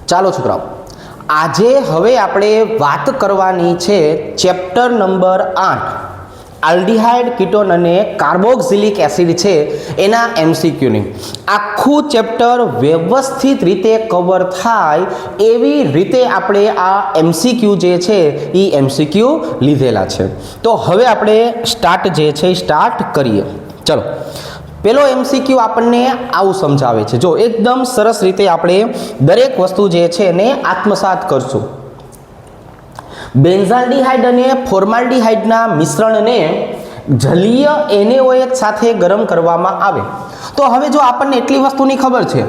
ચાલો છોકરાઓ, આજે હવે આપણે વાત કરવાની છે ચેપ્ટર નંબર 8 આલ્ડીહાઇડ કીટોન અને કાર્બોક્સિલિક એસિડ છે એના એમસીક્યુની. આખું ચેપ્ટર વ્યવસ્થિત રીતે કવર થાય એવી રીતે આપણે આ એમસીક્યુ જે છે એ એમસીક્યુ લીધેલા છે. તો હવે આપણે સ્ટાર્ટ કરીએ. ચલો, પેલો એમસીક્યુ આપણને આવું સમજાવે છે. જો એકદમ સરસ રીતે આપણે દરેક વસ્તુ જે છે એને આત્મસાત કરશું. બેન્ઝાલ્ડીહાઇડ અને ફોર્માલ્ડીહાઇડના મિશ્રણને જલીય NaOH સાથે ગરમ કરવામાં આવે તો હવે જો આપણને એટલી વસ્તુની ખબર છે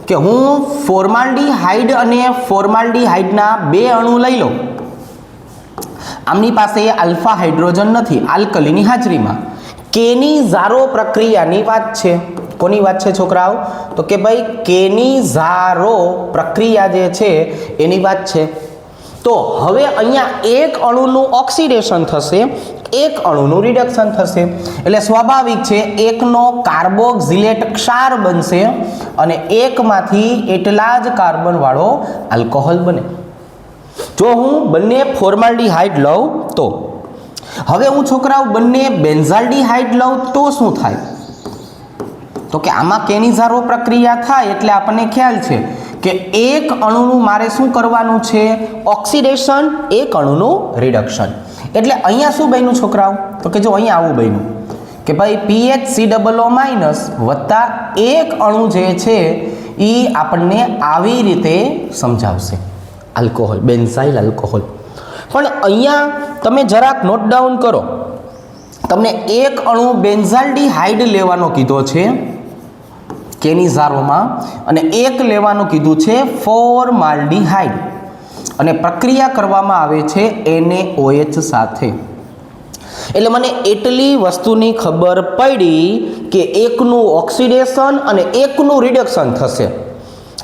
કે હું ફોર્માલ્ડીહાઇડ અને ફોર્માલ્ડીહાઇડના બે અણુ લઈ લઉં. આમની પાસે આલ્ફા હાઇડ્રોજન નથી આલ્કલીની હાજરીમાં. કેની ઝારો પ્રક્રિયાની વાત છે. કોની વાત છે છોકરાઓ? તો કે ભાઈ કેની ઝારો પ્રક્રિયા જે છે એની વાત છે. તો હવે અહીંયા એક અણુનું ઓક્સિડેશન થશે, એક અણુનું રિડક્શન થશે, એટલે સ્વાભાવિક છે એકનો કાર્બોક્સિલેટ ક્ષાર બનશે અને એકમાંથી એટલા જ કાર્બન વાળો આલ્કોહોલ બને. જો હું બંને ફોર્માલ્ડીહાઇડ લઉં તો હવે હું છોકરાઓ બંને બેન્ઝાલ્ડીહાઇડ લઉં તો શું થાય? તો કે આમાં કેની ઝારો પ્રક્રિયા થાય એટલે આપણને ખ્યાલ છે કે એક અણુનું મારે શું કરવાનું છે? ઓક્સિડેશન, એક અણુનું રિડક્શન. એટલે અહીંયા શું બન્યું છોકરાઓ? તો કે જો અહીંયા આવું બન્યું કે ભાઈ PHCOO- વત્તા એક અણુ જે છે એ આપણને આવી રીતે સમજાવશે આલ્કોહોલ, બેન્ઝાઇલ આલ્કોહોલ. પણ અહીંયા તમે જરાક નોટ ડાઉન કરો, તમને એક અણુ બેન્ઝાલ્ડીહાઇડ લેવાનો કીધો છે કેની ઝારોમાં અને એક લેવાનું કીધું છે ફોર્માલ્ડીહાઇડ અને પ્રક્રિયા કરવામાં આવે છે NaOH સાથે. એટલે મને એટલી વસ્તુની ખબર પડી કે એકનું ઓક્સિડેશન અને એકનું રિડક્શન થશે.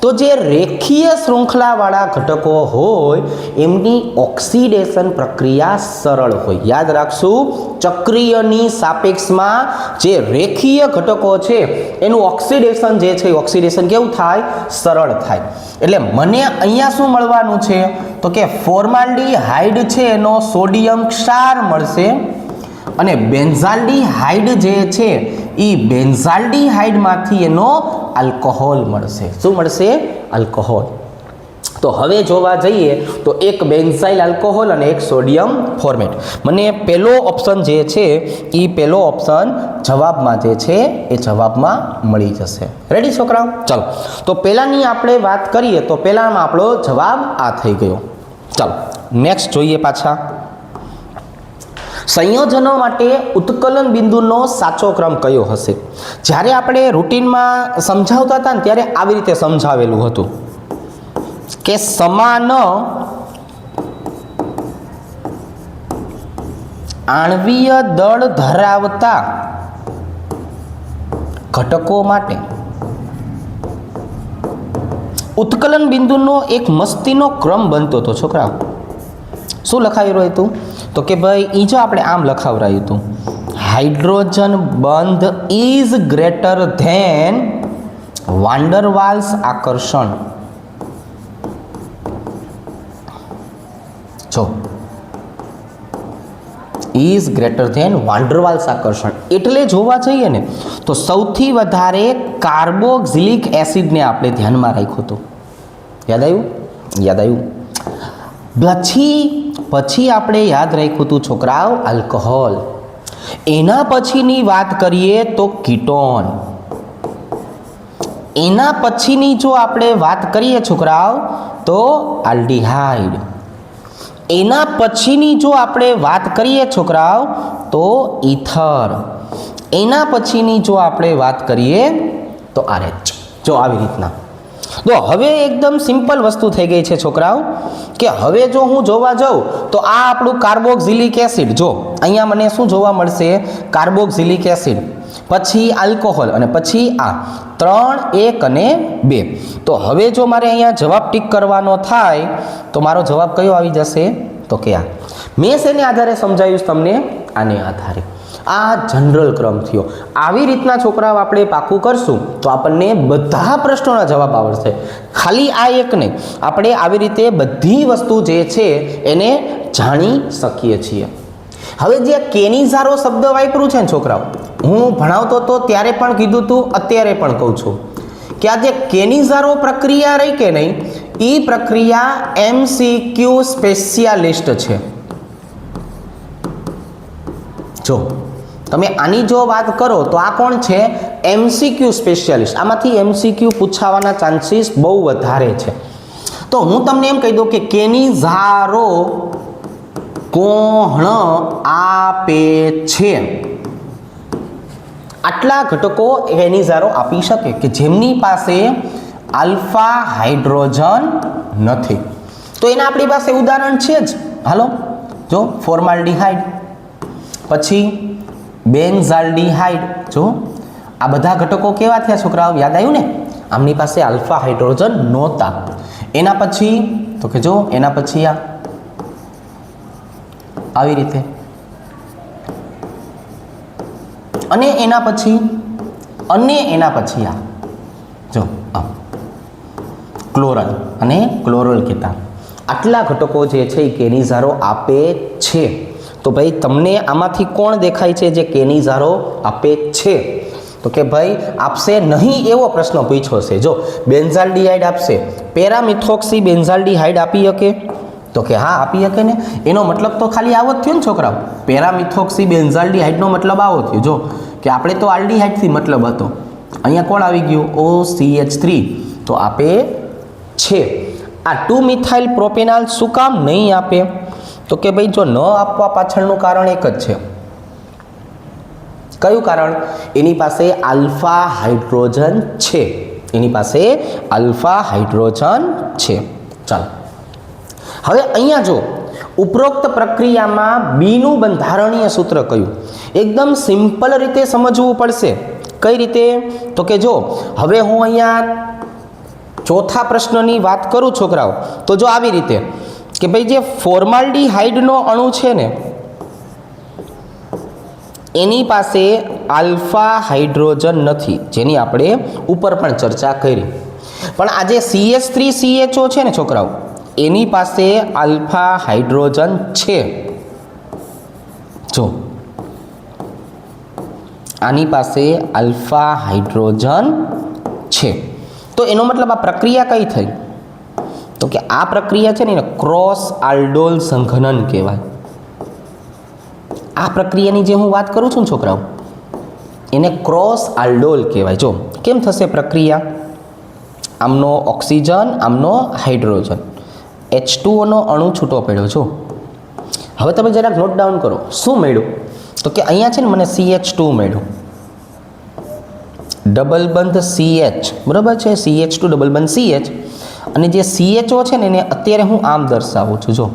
તો જે રેખીય શૃંખલાવાળા ઘટકો હોય એમની ઓક્સિડેશન પ્રક્રિયા સરળ હોય. યાદ રાખશું, ચક્રીયની સાપેક્ષમાં જે રેખીય ઘટકો છે એનું ઓક્સિડેશન જે છે ઓક્સિડેશન કેવું થાય? સરળ થાય. એટલે મને અહીંયા શું મળવાનું છે? તો કે ફોર્માલ્ડીહાઇડ છે એનો સોડિયમ ક્ષાર મળશે અને બેન્ઝાલ્ડીહાઇડ જે છે એ બેન્ઝાલ્ડીહાઇડમાંથી એનો આલ્કોહોલ મળશે. શું મળશે? આલ્કોહોલ. તો હવે જોવા જઈએ તો એક બેન્ઝાઇલ આલ્કોહોલ અને એક સોડિયમ ફોર્મેટ. મને પહેલો ઓપ્શન જે છે એ પહેલો ઓપ્શન જવાબમાં જે છે એ જવાબમાં મળી જશે. રેડી છોકરાઓ? ચાલો, તો પહેલાની આપણે વાત કરીએ તો પહેલામાં આપણો જવાબ આ થઈ ગયો. ચાલો નેક્સ્ટ જોઈએ પાછા. સંયોજનો માટે ઉત્કલન બિંદુનો સાચો ક્રમ કયો હશે? જ્યારે આપણે રૂટીનમાં સમજાવતા હતા ને ત્યારે આવી રીતે સમજાવેલું હતું કે સમાન આણ્વીય દળ ધરાવતા ઘટકો માટે ઉત્કલન બિંદુનો એક મસ્તીનો ક્રમ બનતો હતો. છોકરાઓ શું લખાવી રહ્યું હતું? તો કે ભાઈ એ જો આપણે આમ લખાવરાયું હતું, હાઇડ્રોજન બંધ ઇઝ ગ્રેટર ધેન વાન્ડર વાલ્સ આકર્ષણ. જો ઇઝ ગ્રેટર ધેન વાન્ડર વાલ્સ આકર્ષણ એટલે જોવા જઈએ ને તો સૌથી વધારે કાર્બોક્સિલિક એસિડને આપણે ધ્યાનમાં રાખ્યું હતું. યાદ આવ્યું? યાદ આવ્યું. પછી આપણે યાદ રાખ્યું હતું છોકરાઓ આલ્કોહોલ. એના પછીની વાત કરીએ તો કીટોન. એના પછીની જો આપણે વાત કરીએ છોકરાઓ તો આલ્ડીહાઇડ. એના પછીની જો આપણે વાત કરીએ છોકરાઓ તો ઇથર. એના પછીની જો આપણે વાત કરીએ તો RH. જો આવી રીતના. તો હવે એકદમ સિમ્પલ વસ્તુ થઈ ગઈ છે છોકરાઓ કે હવે જો હું જોવા જાઉં તો આ આપણું કાર્બોક્સિલિક એસિડ, જો અહીંયા મને શું જોવા મળશે? કાર્બોક્સિલિક એસિડ, પછી આલ્કોહોલ અને પછી આ 3, 1 અને 2. તો હવે જો મારે અહીંયા જવાબ ટીક કરવાનો થાય તો મારો જવાબ કયો આવી જશે? તો કે આ. મેં શેને આધારે સમજાવ્યું તમને? આને આધારે. આ જનરલ ક્રમ થયો. આવી રીતના છોકરાઓ આપણે પાકું કરશું તો આપણને બધા પ્રશ્નોના જવાબ આવડશે. ખાલી આ એક નહીં, આપણે આવી રીતે બધી વસ્તુ જે છે એને જાણી શકીએ છીએ. હવે જે કેનિઝારો શબ્દ વાપર્યું છે ને છોકરાઓ, હું ભણાવતો હતો ત્યારે પણ કીધું હતું, અત્યારે પણ કહું છું કે આ જે કેનિઝારો પ્રક્રિયા રહી કે નહીં, એ પ્રક્રિયા MCQ સ્પેશિયાલિસ્ટ છે. જો તમે આની જો વાત કરો તો આ કોણ છે? MCQ specialist. આમાંથી MCQ પૂછાવાના ચાન્સીસ બહુ વધારે છે. તો હું તમને એમ કહી દઉં કે કેનિઝારો કોણ આપે છે? આટલા ઘટકો કેનિઝારો આપી શકે કે જેમની પાસે આલ્ફા હાઇડ્રોજન નથી. તો એના આપણી પાસે ઉદાહરણ છે જ. હાલો જો, ફોર્માલ્ડીહાઇડ, પછી બેન્ઝાલ્ડીહાઇડ. જો આ બધા ઘટકો કેવા થયા છોકરાઓ? યાદ આવ્યું ને? આમની પાસે આલ્ફા હાઇડ્રોજન નહોતા. એના પછી તો કે જો, એના પછી આવી રીતે, અને એના પછી જો ક્લોરલ અને ક્લોરલ કેટા. આટલા ઘટકો જે છે એ કેનિઝારો આપે છે. તો ભાઈ તમને આમાંથી કોણ દેખાય છે જે કેનિઝારો આપે છે? તો કે ભાઈ આપશે નહીં એવો પ્રશ્ન પૂછ્યો છે. જો બેન્ઝાલ્ડીહાઇડ આપશે, પેરામિથોક્સી બેન્ઝાલ્ડીહાઇડ આપી શકે? તો કે હા આપી શકે ને. એનો મતલબ તો ખાલી આવો જ થયો ને છોકરાઓ, પેરામિથોક્સી બેન્ઝાલ્ડીહાઇડનો મતલબ આવો થયો. જો કે આપણે તો આલ્ડીહાઇડથી મતલબ હતો, અહીંયા કોણ આવી ગયું? OCH3. તો આપે છે. આ 2 મિથાઇલ પ્રોપેનાલ શું કામ નહીં આપે? તો કે ભાઈ જો ન આપવા પાછળનું કારણ એક જ છે. કયું કારણ? એની પાસે આલ્ફા હાઇડ્રોજન છે. એની પાસે આલ્ફા હાઇડ્રોજન છે. ચાલો હવે અહીંયા જો ઉપરોક્ત પ્રક્રિયામાં બીનું બંધારણીય સૂત્ર કયું? એકદમ સિમ્પલ રીતે સમજવું પડશે. કઈ રીતે? તો કે જો હવે હું અહીંયા ચોથા પ્રશ્નની વાત કરું છોકરાઓ, તો જો આવી રીતે કે ભાઈ જે ફોર્માલ્ડીહાઇડનો અણુ છે ને એની પાસે આલ્ફા હાઇડ્રોજન નથી, જેની આપણે ઉપર પણ ચર્ચા કરી. પણ આ જે CH3CHO છે ને છોકરાઓ, એની પાસે આલ્ફા હાઇડ્રોજન છે. જો આની પાસે આલ્ફા હાઇડ્રોજન છે. તો એનો મતલબ આ પ્રક્રિયા કઈ થઈ? તો કે આ પ્રક્રિયા છે ને ક્રોસ આલ્ડોલ સંઘનન કહેવાય. આ પ્રક્રિયાની જે હું વાત કરું છું ને છોકરાઓ, એને ક્રોસ આલ્ડોલ કહેવાય. જો કેમ થશે પ્રક્રિયા? આમનો ઓક્સિજન, આમનો હાઇડ્રોજન, H2O નો અણુ છૂટો પડ્યો. જો હવે તમે જરાક નોટ ડાઉન કરો, શું મળ્યું? તો કે અહીંયા છે ને મને CH2 મળ્યું, ડબલ બંધ CH, બરાબર છે? CH2 ડબલ બંધ CH. અને જે CHO છે ને એને અત્યારે હું આમ દર્શાવું છું. જો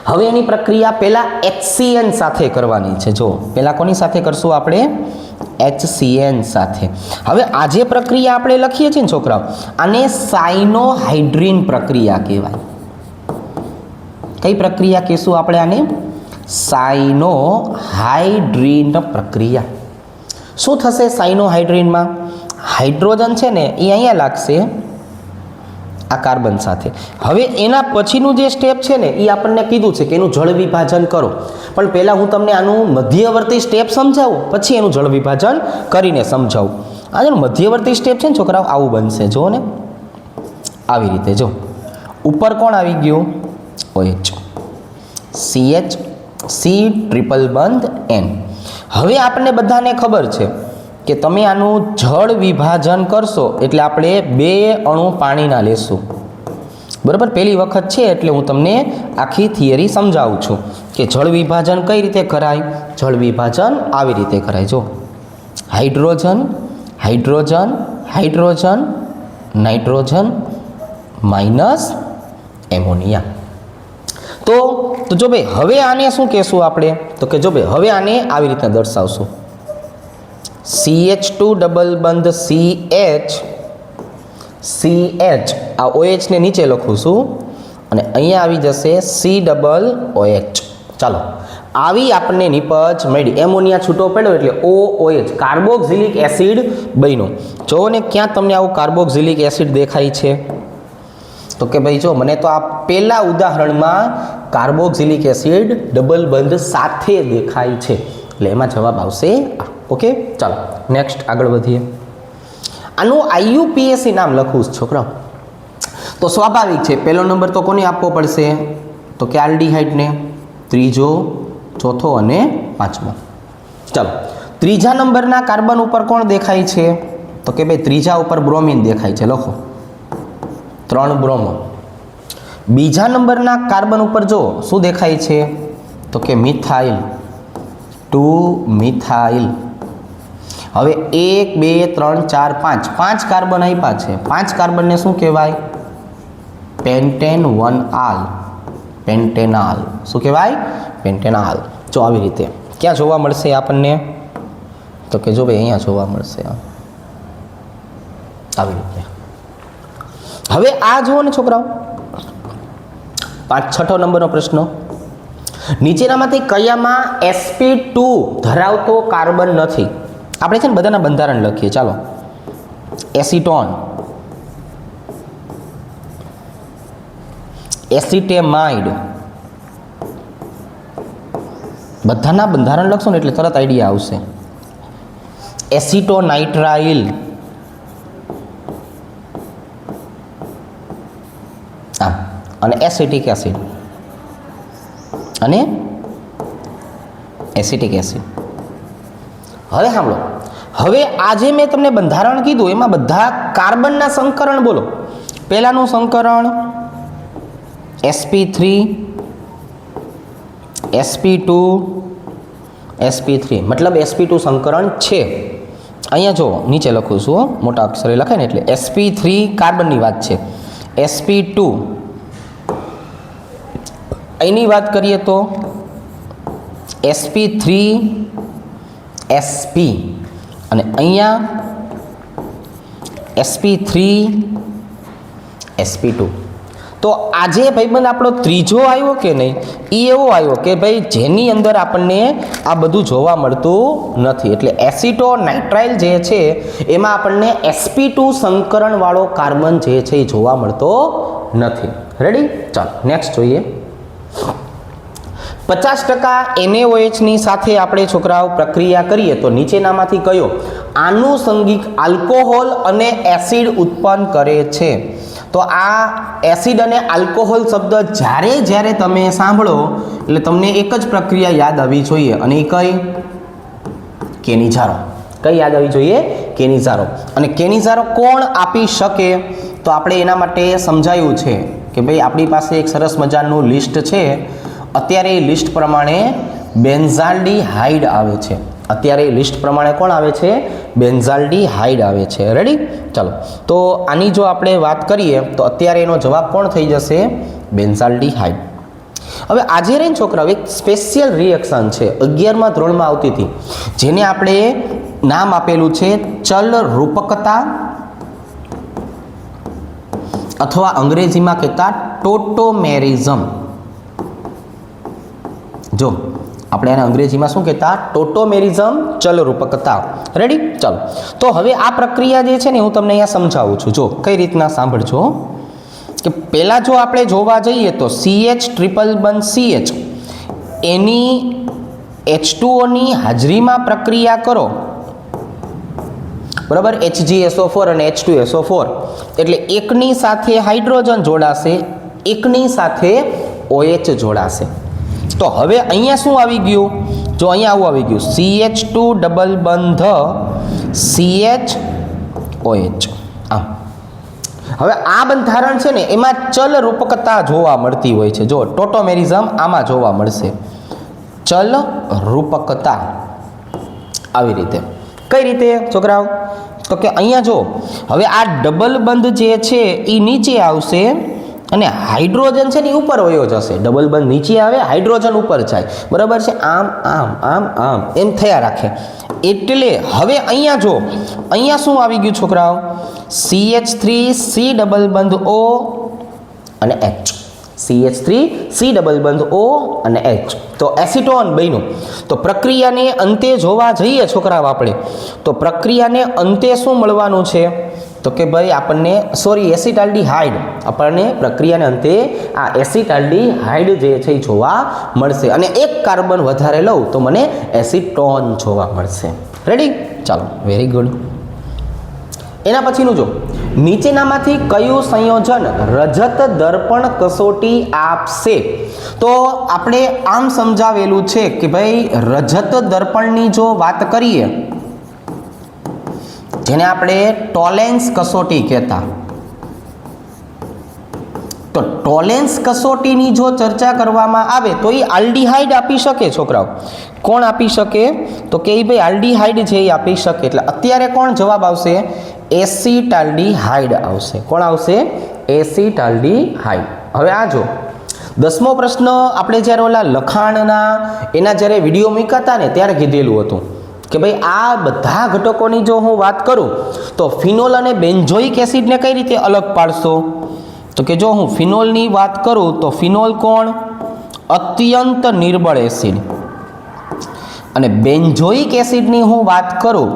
હવે એની પ્રક્રિયા પહેલા HCN સાથે કરવાની છે. જો પહેલા કોની સાથે કરશું આપણે? HCN સાથે. હવે આ જે પ્રક્રિયા આપણે લખીએ છીએ ને છોકરાઓ, આને સાયનોહાઇડ્રીન પ્રક્રિયા કહેવાય. કઈ પ્રક્રિયા કહેશું આપણે આને? સાયનોહાઇડ્રીન પ્રક્રિયા. શું થશે સાયનોહાઇડ્રીનમાં? હાઇડ્રોજન છે ને એ અહીંયા લાગશે આ કાર્બન સાથે. હવે એના પછીનું જે સ્ટેપ છે ને એ આપણને કીધું છે કે એનું જળ વિભાજન કરો. પણ પહેલાં હું તમને આનું મધ્યવર્તી સ્ટેપ સમજાવું, પછી એનું જળ વિભાજન કરીને સમજાવું. આ જે મધ્યવર્તી સ્ટેપ છે ને છોકરાઓ આવું બનશે. જો ને આવી રીતે. જો ઉપર કોણ આવી ગયું? OH, CH, C ટ્રિપલ બંધ N. હવે આપણને બધાને ખબર છે કે તમે આનું જળ વિભાજન કરશો એટલે આપણે 2 અણુ પાણીના લેશું. બરાબર? પહેલી વખત છે એટલે હું તમને આખી થિયરી સમજાવું છું કે જળ વિભાજન કઈ રીતે કરાય. જળ વિભાજન આવી રીતે કરાય. જો hydrogen, hydrogen, hydrogen, nitrogen minus ammonia. તો જો ભાઈ હવે આને શું કહેશું આપણે? તો કે જો ભાઈ હવે આને આવી રીતે દર્શાવશું. CH2 ડબલ બંધ CH, CH, આ OH ને નીચે લખું છું અને અહીંયા આવી જશે C ડબલ OH. ચાલો આવી આપણને નિપજ મળી. એમોનિયા છૂટો પડ્યો એટલે OOH કાર્બોક્સિલિક એસિડ બન્યો. જો ને ક્યાં તમને આવું કાર્બોક્સિલિક એસિડ દેખાય છે? તો કે ભાઈ જો મને તો આ પહેલા ઉદાહરણમાં કાર્બોક્સિલિક એસિડ ડબલ બંધ સાથે દેખાય છે, એટલે એમાં જવાબ આવશે આ. ઓકે, ચાલો નેક્સ્ટ આગળ વધીએ. આનું IUPAC નામ લખવું છે છોકરાઓ. તો સ્વાભાવિક છે, પહેલો નંબર તો કોને આપવો પડશે? તો કે આલ્ડીહાઇડને, ત્રીજો, ચોથો અને પાંચમો. ચાલો, ત્રીજા નંબરના કાર્બન ઉપર કોણ દેખાય છે? તો કે ભાઈ ત્રીજા ઉપર બ્રોમિન દેખાય છે, લખો 3 બ્રોમો. બીજા નંબરના કાર્બન ઉપર જો શું દેખાય છે? તો કે મિથાઇલ, 2 મિથાઇલ. હવે 1 2 3 4 5 5 કાર્બન આપ્યા છે. 5 કાર્બનને શું કહેવાય? પેન્ટેન 1 આલ, પેન્ટેનાલ. શું કહેવાય? પેન્ટેનાલ. જો આવી રીતે ક્યાં જોવા મળશે આપણને? તો કે જો ભાઈ અહીંયા જોવા મળશે આવી રીતે. હવે આ જુઓ ને છોકરાઓ, છઠ્ઠો નંબરનો પ્રશ્ન. નીચેનામાંથી કયામાં sp2 ધરાવતો કાર્બન નથી? આપણે છે ને બધાના બંધારણ લખીએ. ચાલો, એસિટોન, એસિટેમાઇડ, બધાના બંધારણ લખશો ને એટલે તરત આઈડિયા આવશે. એસિટોનાઇટ્રાઇલ, અને એસિટિક એસિડ અને એસિટિક એસિડ. હવે સાંભળો, હવે આજે મેં તમને બંધારણ કીધું એમાં બધા કાર્બનના સંકરણ બોલો. પહેલાનું સંકરણ sp3, sp2, sp3, મતલબ sp2 સંકરણ છે. અહીંયા જો નીચે લખું છું, મોટા અક્ષરે લખાય ને એટલે sp3 કાર્બનની વાત છે. sp2 અહીંની વાત કરીએ તો sp3 sp અને અહીંયા sp3 sp2. તો આજે ભાઈબંધ આપણો ત્રીજો આવ્યો કે નહીં, એ એવો આવ્યો કે ભાઈ જેની અંદર આપણને આ બધું જોવા મળતું નથી. એટલે એસિટોનાઇટ્રાઇલ જે છે એમાં આપણને sp2 સંકરણવાળો કાર્બન જે છે એ જોવા મળતો નથી. રેડી? ચાલો નેક્સ્ટ જોઈએ. 50% NaOH ની સાથે આપણે છોકરાઓ પ્રક્રિયા કરીએ તો નીચેનામાંથી કયો આનુષંગિક આલ્કોહોલ અને એસિડ ઉત્પન્ન કરે છે? તો આ એસિડ અને આલ્કોહોલ શબ્દ જ્યારે જ્યારે તમે સાંભળો એટલે તમને એક જ પ્રક્રિયા યાદ આવવી જોઈએ, અને એ કઈ? કેનિઝારો. કઈ યાદ આવવી જોઈએ? કેનિઝારો. અને કેનિઝારો કોણ આપી શકે? તો આપણે એના માટે સમજાયું છે કે ભાઈ આપણી પાસે એક સરસ મજાનું લિસ્ટ છે. અત્યારે એ લિસ્ટ પ્રમાણે બેન્ઝાલ્ડીહાઇડ આવે છે. અત્યારે લિસ્ટ પ્રમાણે કોણ આવે છે? બેન્ઝાલ્ડીહાઇડ આવે છે. રેડી? ચાલો, તો આની જો આપણે વાત કરીએ તો અત્યારે એનો જવાબ કોણ થઈ જશે? બેન્ઝાલ્ડીહાઇડ. હવે આજે રહીને છોકરાઓ એક સ્પેશિયલ રિએક્શન છે 11મા ધોરણમાં આવતી હતી, જેને આપણે નામ આપેલું છે ચલ રૂપકતા, અથવા અંગ્રેજીમાં કહેતા ટોટોમેરિઝમ. જો આપણે એને અંગ્રેજીમાં શું કહેતા? ટોટોમેરિઝમ, ચલ રૂપકતા. રેડી? ચાલો, તો હવે આ પ્રક્રિયા જે છે ને હું તમને અહીંયા સમજાવું છું. જો કઈ રીતના સાંભળજો કે પહેલાં જો આપણે જોવા જઈએ તો CH ટ્રિપલ બંધ CH એની H2O ની હાજરીમાં પ્રક્રિયા કરો, બરાબર? HgSO4 અને H2SO4 એટલે એકની સાથે હાઇડ્રોજન જોડાશે, એકની સાથે OH જોડાશે. તો હવે અહીંયા શું આવી ગયું? જો અહીંયા આવું આવી ગયું CH2 ડબલ બંધ CHOH. આમ હવે આ બંધારણ છે ને એમાં ચલ રૂપકતા જોવા મળતી હોય છે. જો ટોટોમેરિઝમ આમાં જોવા મળશે, ચલ રૂપકતા આવી રીતે. કઈ રીતે છોકરાઓ? તો કે અહીંયા જો હવે આ ડબલ બંધ જે છે એ નીચે આવશે અને હાઇડ્રોજન છે ને ઉપર વયો જશે. ડબલ બંધ નીચે આવે, હાઇડ્રોજન ઉપર જાય, બરાબર છે? આમ આમ આમ આમ એમ થયા રાખે. એટલે હવે અહીંયા જો અહીંયા શું આવી ગયું છોકરાઓ? CH3 C ડબલ બંધ O અને H. CH3 C ડબલ બંધ O અને H, તો એસિટોન બન્યું. તો પ્રક્રિયાને અંતે જોવા જઈએ છોકરાઓ આપણે, તો પ્રક્રિયાને અંતે શું મળવાનું છે, તો કે ભાઈ આપણને એસિટાલ્ડીહાઇડ, આપણને પ્રક્રિયાને અંતે આ એસિટાલ્ડીહાઇડ જે છે એ જોવા મળશે, અને એક કાર્બન વધારે લઉં તો મને એસિટોન જોવા મળશે. રેડી? ચાલો, વેરી ગુડ. એના પછીનું જો, નીચેનામાંથી કયું સંયોજન રજત દર્પણ કસોટી આપશે? તો આપણે આમ સમજાવેલું છે કે ભાઈ રજત દર્પણની જો વાત કરીએ, જેને આપણે ટોલેન્સ કસોટી કહેતા, તો ટોલેન્સ કસોટીની જો ચર્ચા કરવામાં આવે તો એ આલ્ડીહાઇડ આપી શકે છોકરાઓ. કોણ આપી શકે? તો કે ભાઈ આલ્ડીહાઇડ છે એ આપી શકે. એટલે અત્યારે કોણ જવાબ આવશે? એસિટાલ્ડીહાઇડ આવશે. કોણ આવશે? એસિટાલ્ડીહાઇડ. હવે આ જો 10મો પ્રશ્ન આપણે જ્યારે ઓલા લખાણના એના જ્યારે વિડીયો મૂક્યા ને ત્યારે કીધેલું હતું કે ભાઈ આ બધા ઘટકોની જો હું વાત કરું તો ફિનોલ અને બેન્ઝોઇક એસિડને કઈ રીતે અલગ પાડશો? તો કે જો હું ફિનોલની વાત કરું તો ફિનોલ કોણ? અત્યંત નિર્બળ એસિડ. અને બેન્ઝોઇક એસિડની હું વાત કરું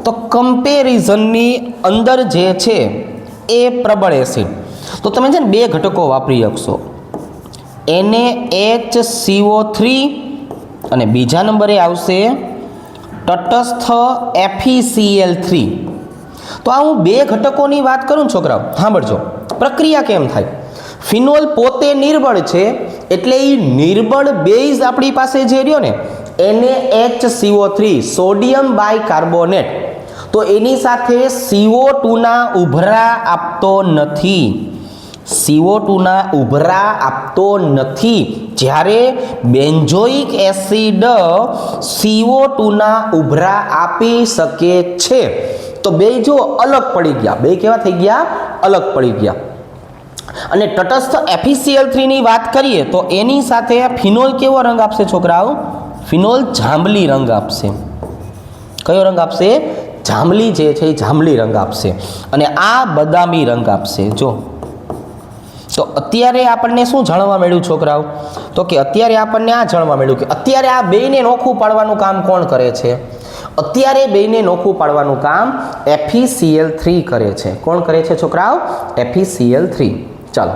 તો કમ્પેરિઝનની અંદર જે છે એ પ્રબળ એસિડ. તો તમે છે ને બે ઘટકો વાપરી શકશો, NaHCO3 અને બીજા નંબરે આવશે તટસ્થ FeCl3. તો આ હું બે ઘટકોની વાત કરું છોકરાઓ, સાંભળજો પ્રક્રિયા કેમ થાય. ફિનોલ પોતે નિર્બળ છે એટલે એ નિર્બળ બેઝ આપણી પાસે જે રહ્યો ને NaHCO3 સોડિયમ બાયકાર્બોનેટ, તો એની સાથે CO2 ના ઉભરા આપતો નથી. CO2 ના ઉભરા આપતો નથી. જ્યારે બેન્ઝોઇક એસિડ CO2 ના ઉભરા આપી શકે છે. તો બે જો અલગ પડી ગયા, બે કેવા થઈ ગયા? અલગ પડી ગયા. અને તટસ્થ FeCl3 ની વાત કરીએ તો એની સાથે ફિનોલ કેવો રંગ આપશે છોકરાઓ? ફિનોલ જાંબલી રંગ આપશે. કયો રંગ આપશે? જાંબલી જે છે એ જાંબલી રંગ આપશે. અને આ બદામી રંગ આપશે. જો તો અત્યારે આપણને શું જાણવા મળ્યું છોકરાઓ? તો કે અત્યારે આપણને આ જાણવા મળ્યું કે અત્યારે આ બેયને નોખું પાડવાનું કામ કોણ કરે છે? અત્યારે બેયને નોખું પાડવાનું કામ FeCl3 કરે છે. કોણ કરે છે છોકરાઓ? FeCl3. ચાલો,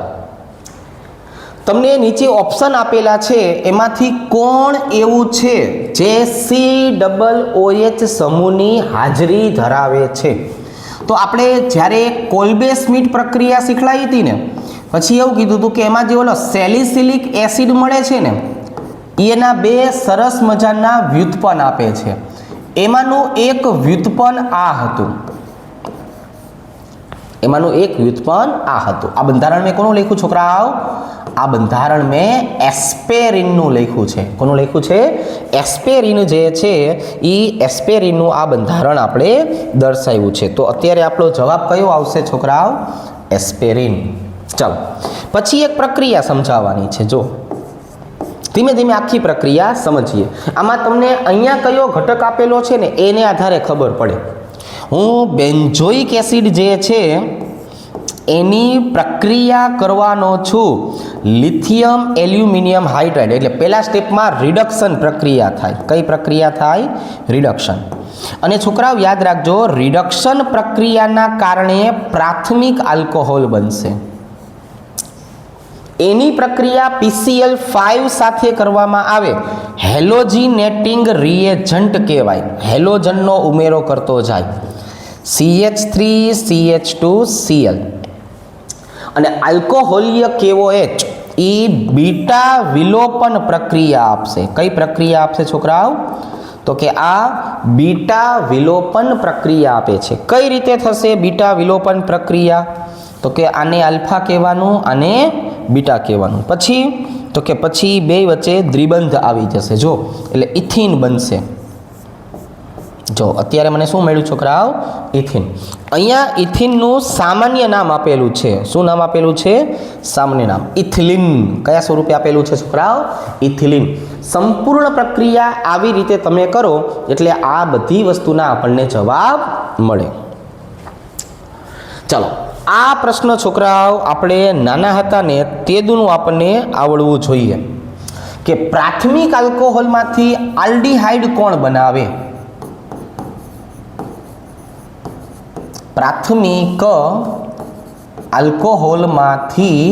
તમને નીચે ઓપ્શન આપેલા છે એમાંથી કોણ એવું છે જે COOH સમૂહની હાજરી ધરાવે છે? તો આપણે જ્યારે કોલ્બે સ્મિટ પ્રક્રિયા શીખવાડી હતી ને, પછી એવું કીધું હતું કે એમાં જે ઓલો સેલિસિલિક એસિડ મળે છે ને, એના બે સરસ મજાના વ્યુત્પન્ન આપે છે. એમાંનું એક વ્યુત્પન્ન આ હતું. એમાંનું એક વ્યુત્પન્ન આ હતું. આ બંધારણ મેં કોનું લખ્યું છોકરાઓ? આ બંધારણ મેં એસ્પેરિનનું લખ્યું છે. કોનું લખ્યું છે? એસ્પેરિન જે છે એ એસ્પેરિનનું આ બંધારણ આપણે દર્શાવ્યું છે. તો અત્યારે આપણો જવાબ કયો આવશે છોકરાઓ? એસ્પેરિન. ચાલો, પછી એક પ્રક્રિયા સમજાવવાની છે. જો ધીમે ધીમે આખી પ્રક્રિયા સમજીએ. આમાં તમને અહીંયા કયો ઘટક આપેલો છે ને એને આધારે ખબર પડે. હું બેન્ઝોઇક એસિડ જે છે એની પ્રક્રિયા કરવાનો છું લિથિયમ એલ્યુમિનિયમ હાઇડ્રાઇડ. એટલે પહેલા સ્ટેપમાં રિડક્શન પ્રક્રિયા થાય. કઈ પ્રક્રિયા થાય? રિડક્શન. અને છોકરાઓ યાદ રાખજો, રિડક્શન પ્રક્રિયાના કારણે પ્રાથમિક આલ્કોહોલ બનશે. એની પ્રક્રિયા PCl5 સાથે કરવામાં આવે, હેલોજિનેટિંગ રિએજન્ટ કહેવાય. હેલોજનનો ઉમેરો કરતો જાય, CH3CH2Cl. અને આલ્કોહોલીય KOH એ બીટા વિલોપન પ્રક્રિયા આપશે. કઈ પ્રક્રિયા આપશે છોકરાઓ? તો કે આ બીટા વિલોપન પ્રક્રિયા આપે છે. કઈ રીતે થશે બીટા વિલોપન પ્રક્રિયા? તો કે આને આલ્ફા કહેવાનું, આને બીટા કહેવાનું. પછી તો કે પછી બે વચ્ચે દ્વિબંધ આવી જશે. જો એટલે ઇથિન બનશે. જો અત્યારે મને શું મળ્યું છોકરાઓ? ઇથિન. અહીંયા ઇથિનનું સામાન્ય નામ આપેલું છે. શું નામ આપેલું છે? સામાન્ય નામ ઇથિલિન. કયા સ્વરૂપે આપેલું છે છોકરાઓ? ઇથિલિન. સંપૂર્ણ પ્રક્રિયા આવી રીતે તમે કરો એટલે આ બધી વસ્તુના આપણને જવાબ મળે. ચાલો, આ પ્રશ્ન છોકરાઓ આપણે નાના હતા ને તેદુનું આપણને આવડવું જોઈએ કે પ્રાથમિક આલ્કોહોલમાંથી આલ્ડીહાઇડ કોણ બનાવે? પ્રાથમિક આલ્કોહોલમાંથી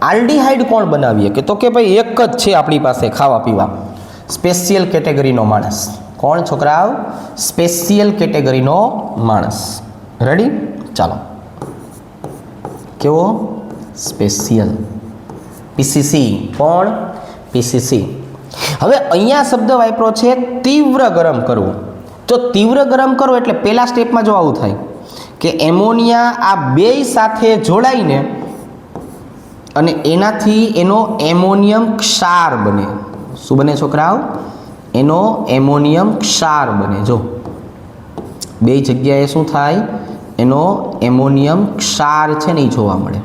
આલ્ડીહાઇડ કોણ બનાવીએ? કે તો કે ભાઈ એક જ છે આપણી પાસે ખાવા પીવા, સ્પેશિયલ કેટેગરીનો માણસ. કોણ છોકરાઓ? સ્પેશિયલ કેટેગરીનો માણસ. રેડી? ચાલો. કેવો? સ્પેશિયલ. પીસીસી. કોણ? પીસીસી. હવે અહીંયા શબ્દ વાપરો છે તીવ્ર ગરમ કરવું. તો તીવ્ર ગરમ કરો એટલે પહેલા સ્ટેપમાં જો આવું થાય કે એમોનિયા આ બેય સાથે જોડાઈને અને એનાથી એનો એમોનિયમ ક્ષાર બને. શું બને છોકરાઓ? એનો એમોનિયમ ક્ષાર બને. જો બે જગ્યાએ શું થાય? એનો એમોનિયમ ક્ષાર છે ને એ જોવા મળે.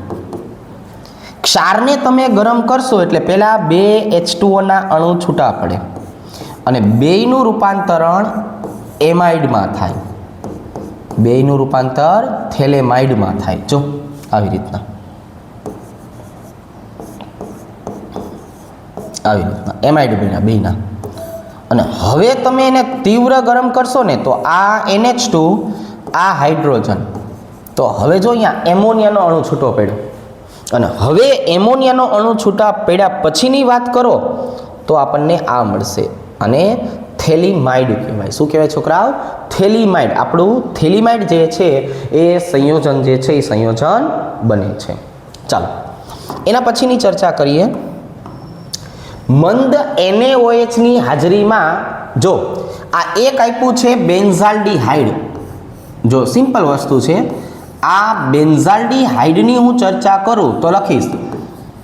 ક્ષારને તમે ગરમ કરશો એટલે પહેલાં 2 H2O ના અણુ છૂટા પડે અને બેયનું રૂપાંતરણ એમાઇડમાં થાય. બેયનું રૂપાંતર થેલેમાઇડમાં થાય. જો આવી રીતના એમાઇડ બન્યા બેયના. અને હવે તમે એને તીવ્ર ગરમ કરશો ને તો આ NH2, આ હાઇડ્રોજન, તો હવે જો અહીંયા એમોનિયાનો અણુ છૂટો પડ્યો અને હવે એમોનિયાનો અણુ છૂટા પડ્યા પછીની વાત કરો તો આપણને આ મળશે અને થેલીમાઇડ કહેવાય. શું કહેવાય છોકરાઓ? થેલીમાઇડ. આપણું થેલીમાઇડ જે છે એ સંયોજન જે છે એ સંયોજન બને છે. ચાલો એના પછીની ચર્ચા કરીએ. મંદ NaOH ની હાજરીમાં જો આ એક આપ્યું છે બેન્ઝાલ્ડીહાઇડ. જો સિમ્પલ વસ્તુ છે. આ બેન્ઝાલ્ડીહાઇડની હું ચર્ચા કરું તો લખીશ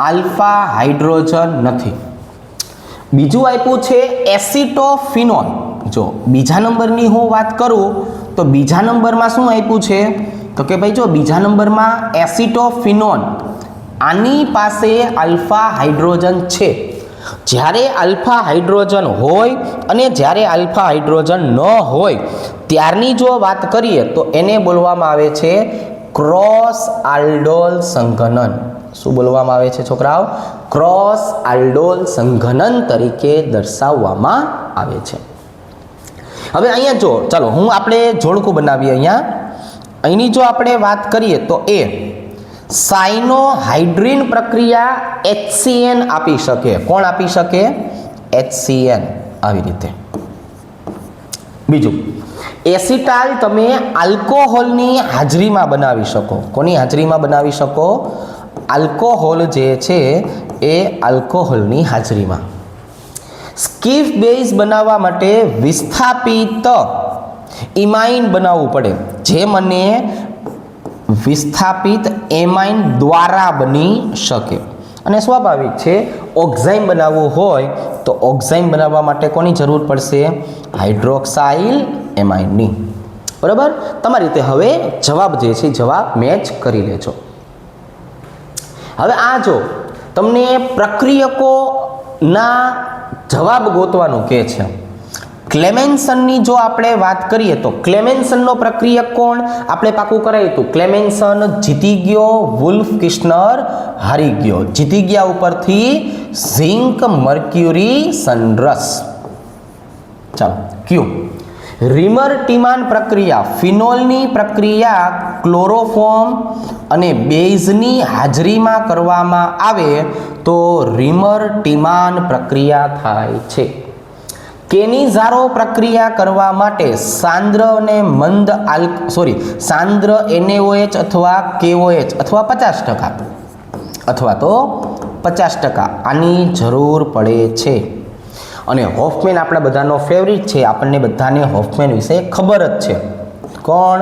આલ્ફા હાઇડ્રોજન નથી. બીજું આપ્યું છે એસિટોફિનોલ. જો બીજા નંબરની હું વાત કરું તો બીજા નંબરમાં શું આપ્યું છે? તો કે ભાઈ જો બીજા નંબરમાં એસિટોફિનોલ, આની પાસે આલ્ફા હાઇડ્રોજન છે. જ્યારે આલ્ફા હાઇડ્રોજન હોય અને જ્યારે આલ્ફા હાઇડ્રોજન ન હોય ત્યારની જો વાત કરીએ તો એને બોલવામાં આવે છે ક્રોસ આલ્ડોલ સંઘનન. શું બોલવામાં આવે છે છોકરાઓ? ક્રોસ આલ્ડોલ સંઘનન તરીકે દર્શાવવામાં આવે છે. હવે અહીંયા જો ચાલો આપણે જોડકું બનાવીએ. અહીંની જો આપણે વાત કરીએ તો એ સાયનોહાઇડ્રીન પ્રક્રિયા HCN આપી શકે. કોણ આપી શકે? HCN. આવી રીતે. બીજું એસિટાલ તમે આલ્કોહોલની હાજરીમાં બનાવી શકો. કોની હાજરીમાં બનાવી શકો? આલ્કોહોલ જે છે એ આલ્કોહોલની હાજરીમાં. સ્કીફ બેઝ બનાવવા માટે વિસ્થાપિત ઇમાઇન બનાવવું પડે, જે મને વિસ્થાપિત એમાઇન દ્વારા બની શકે. અને સ્વાભાવિક છે ઓક્ઝાઇમ બનાવવું હોય તો ઓક્ઝાઇમ બનાવવા માટે કોની જરૂર પડશે? હાઇડ્રોક્સાઇલ એમાઇનની. બરાબર? તમારી રીતે હવે જવાબ જે છે જવાબ મેચ કરી લેજો. હવે આ જો તમને પ્રક્રિયકોના જવાબ ગોતવાનું કહે છે. ક્લેમેન્સનની જો આપણે વાત કરીએ તો ક્લેમેન્સનનો પ્રક્રિયક કોણ? આપણે પાકું કરાયું હતું. ક્લેમેન્સન જીતી ગયો, વુલ્ફ કિશ્નર હારી ગયો. જીતી ગયા ઉપરથી ઝિંક મર્ક્યુરી સનરસ. ચાલો ક્યુ. રીમર ટીમાન પ્રક્રિયા, ફિનોલની પ્રક્રિયા ક્લોરોફોર્મ અને બેઝની હાજરીમાં કરવામાં આવે તો રીમર ટીમાન પ્રક્રિયા થાય છે. કેનિઝારો પ્રક્રિયા કરવા માટે સાંદ્ર અને મંદ સાંદ્ર NaOH અથવા KOH અથવા 50% અથવા તો 50% આની જરૂર પડે છે. અને હોફમેન આપણા બધાનો ફેવરિટ છે. આપણને બધાને હોફમેન વિશે ખબર જ છે. કોણ?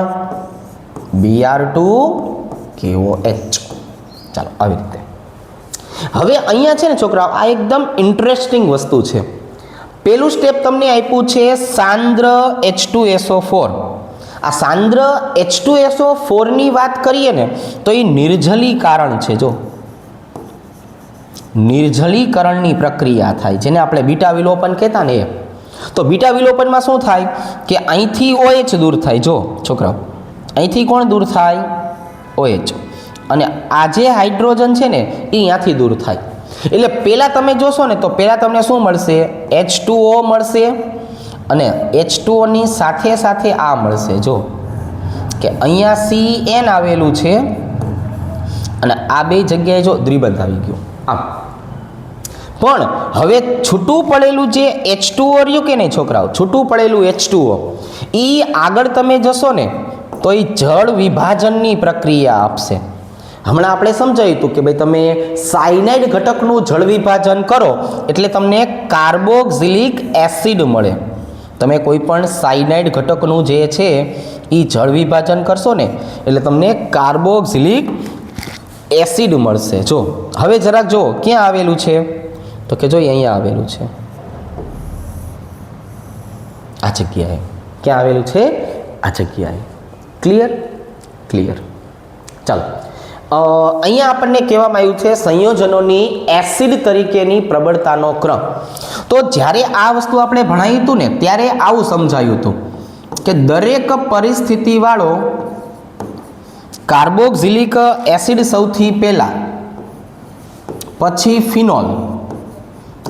Br2KOH. ચાલો આવી રીતે. હવે અહીંયા છે ને છોકરાઓ આ એકદમ ઇન્ટરેસ્ટિંગ વસ્તુ છે. પહેલું સ્ટેપ તમને આપ્યું છે સાંદ્ર H2SO4. આ સાંદ્ર H2SO4 ની વાત કરીએ ને તો એ નિર્જલીકરણ છે. જો નિર્જલીકરણની પ્રક્રિયા થાય જેને આપણે બીટા વિલોપન કહેતા ને એ. તો બીટા વિલોપનમાં શું થાય કે અહીંથી OH દૂર થાય. જો છોકરાઓ અહીંથી કોણ દૂર થાય? OH. અને આ જે હાઇડ્રોજન છે ને એ અહીંયાથી દૂર થાય. એટલે પહેલાં તમે જોશો ને તો પહેલાં તમને શું મળશે? H2O મળશે અને H2Oની સાથે સાથે આ મળશે. જો કે અહીંયા CN આવેલું છે અને આ બે જગ્યાએ જો દ્વિબંધ આવી ગયું આમ. પણ હવે છૂટું પડેલું જે H2O રહ્યું કે નહીં છોકરાઓ, છૂટું પડેલું H2O એ આગળ તમે જશો ને તો એ જળ વિભાજનની પ્રક્રિયા આપશે. હમણાં આપણે સમજાયું હતું કે ભાઈ તમે સાયનાઇડ ઘટકનું જળ વિભાજન કરો એટલે તમને કાર્બોક્સિલિક એસિડ મળે. તમે કોઈ પણ સાયનાઇડ ઘટકનું જે છે એ જળ વિભાજન કરશો ને એટલે તમને કાર્બોક્સિલિક એસિડ મળશે. જો હવે જરાક જો ક્યાં આવેલું છે તો કે જો અહીંયા આવેલું છે, આ જગ્યાએ. ક્યાં આવેલું છે? આ જગ્યાએ. ક્લિયર? ક્લિયર. ચાલો, અહીંયા આપણને કહેવામાં આવ્યું છે સંયોજનોની એસિડ તરીકેની પ્રબળતાનો ક્રમ. તો જ્યારે આ વસ્તુ આપણે ભણાવ્યું હતું ને ત્યારે આવું સમજાયું હતું કે દરેક પરિસ્થિતિવાળો કાર્બોક્સિલિક એસિડ સૌથી પહેલા, પછી ફિનોલ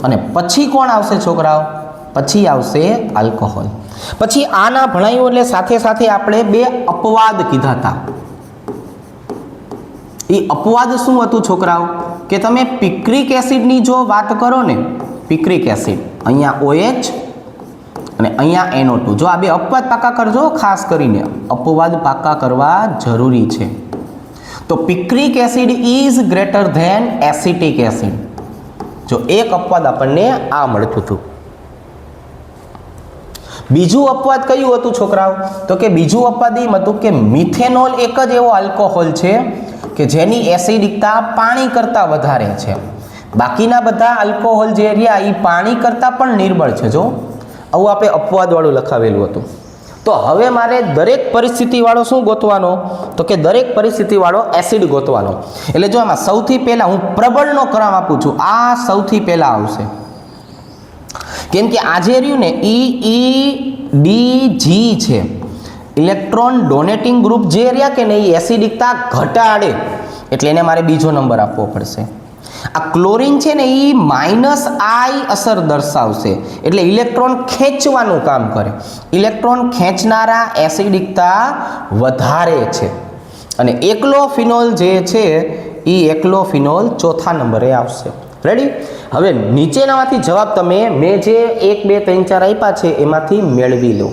અને પછી કોણ આવશે છોકરાઓ? પછી આવશે આલ્કોહોલ. પછી આના ભણાયું એટલે સાથે સાથે આપણે બે અપવાદ કીધા હતા. એ અપવાદ શું હતું છોકરાઓ? કે તમે પિક્રિક એસિડની જો વાત કરો ને, પિક્રિક એસિડ અહીંયા OH અને અહીંયા NO2, જો આ બે અપવાદ પાકા કરજો, ખાસ કરીને અપવાદ પાકા કરવા જરૂરી છે. તો picric acid is greater than acetic acid. જો એક અપવાદ આપણને આ મળતું હતું. બીજું અપવાદ કયું હતું છોકરાઓ? તો કે બીજું અપવાદ એમ હતું કે મિથેનોલ એક જ એવો આલ્કોહોલ છે કે જેની એસિડિકતા પાણી કરતાં વધારે છે. બાકીના બધા આલ્કોહોલ જે રહ્યા એ પાણી કરતાં પણ નિર્બળ છે. જો આવું આપણે અપવાદવાળું લખાવેલું હતું. તો હવે મારે દરેક પરિસ્થિતિવાળો શું ગોતવાનો? તો કે દરેક પરિસ્થિતિવાળો એસિડ ગોતવાનો. એટલે જો આમાં સૌથી પહેલાં હું પ્રબળનો ક્રમ આપું છું. આ સૌથી પહેલાં આવશે કેમ કે આ જે રહ્યું ને EEDG છે, ઇલેક્ટ્રોન ડોનેટિંગ ગ્રુપ જે રહ્યા કે ને એ એસિડિકતા ઘટાડે એટલે એને મારે બીજો નંબર આપવો પડશે. આ ક્લોરીન છે ને એ -I અસર દર્શાવશે એટલે ઇલેક્ટ્રોન ખેંચવાનું કામ કરે. ઇલેક્ટ્રોન ખેંચનારા એસિડિકતા વધારે છે. અને એકલો ફિનોલ જે છે એ એકલો ફિનોલ ચોથા નંબરે આવશે. રેડી? હવે નીચેનામાંથી જવાબ તમે મેં જે 1 2 3 4 આપ્યા છે એમાંથી મેળવી લો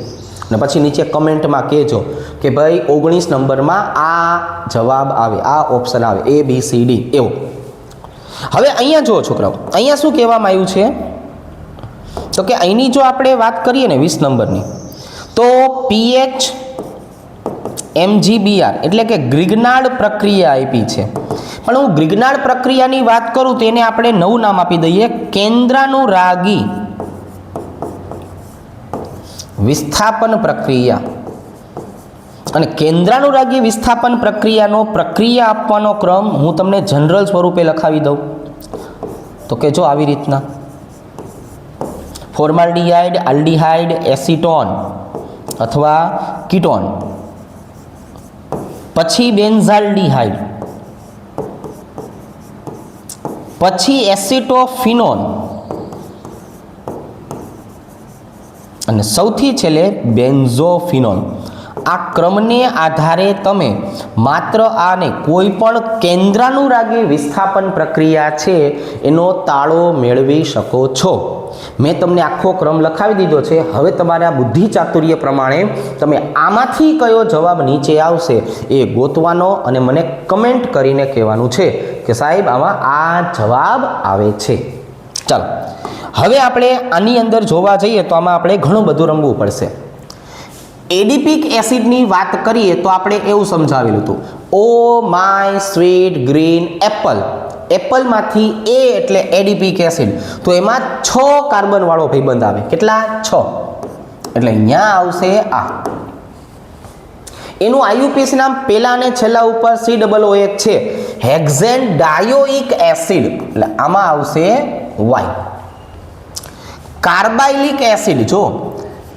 અને પછી નીચે કમેન્ટમાં કહેજો કે ભાઈ 19 નંબરમાં આ જવાબ આવે, આ ઓપ્શન આવે, ABCD એવો. હવે અહીંયા જુઓ છોકરાઓ, અહીંયા શું કહેવામાં આવ્યું છે તો કે અહીંની જો આપણે વાત કરીએ ને 20 નંબરની તો pH MgBr એટલે કે ગ્રિગ્નાર્ડ પ્રક્રિયા આપી છે. પણ હું ગ્રિગ્નાર્ડ પ્રક્રિયાની વાત કરું તો એને આપણે નવું નામ આપી દઈએ, કેન્દ્રાનુરાગી વિસ્થાપન પ્રક્રિયા. અને કેન્દ્રાનુરાગી વિસ્થાપન પ્રક્રિયાનો પ્રક્રિયા આપવાનો ક્રમ હું તમને જનરલ સ્વરૂપે લખાવી દઉં તો કે જો આવી રીતના ફોર્માલ્ડિહાઇડ, આલ્ડિહાઇડ, એસિટોન અથવા કીટોન, પછી બેન્ઝાલ્ડિહાઇડ, પછી એસિટોફિનોન અને સૌથી છેલ્લે બેન્ઝોફિનોન. આ ક્રમને આધારે તમે માત્ર આને કોઈ પણ કેન્દ્રાનુરાગી વિસ્થાપન પ્રક્રિયા છે એનો તાળો મેળવી શકો છો. મેં તમને આખો ક્રમ લખાવી દીધો છે. હવે તમારા બુદ્ધિ ચાતુર્ય પ્રમાણે તમે આમાંથી કયો જવાબ નીચે આવશે એ ગોતવાનો અને મને કમેન્ટ કરીને કહેવાનું છે કે સાહેબ આમાં આ જવાબ આવે છે. ચાલો હવે આપણે આની અંદર જોવા જઈએ તો આમાં આપણે ઘણું બધું રમવું પડશે. એડિપિક એસિડની વાત કરીએ તો આપણે એવું સમજાવેલું હતું, oh my sweet green apple. એપલમાંથી એ એટલે એડિપિક એસિડ, તો એમાં 6 કાર્બન વાળો ભાઈબંધ આવે. કેટલા? 6. એટલે અહીંયા આવશે આ. એનું IUPAC નામ પહેલા અને છેલ્લા ઉપર COOH છે, હેક્ઝેન ડાયોઇક એસિડ. એટલે આમાં આવશે Y. કાર્બાઇલિક એસિડ, જો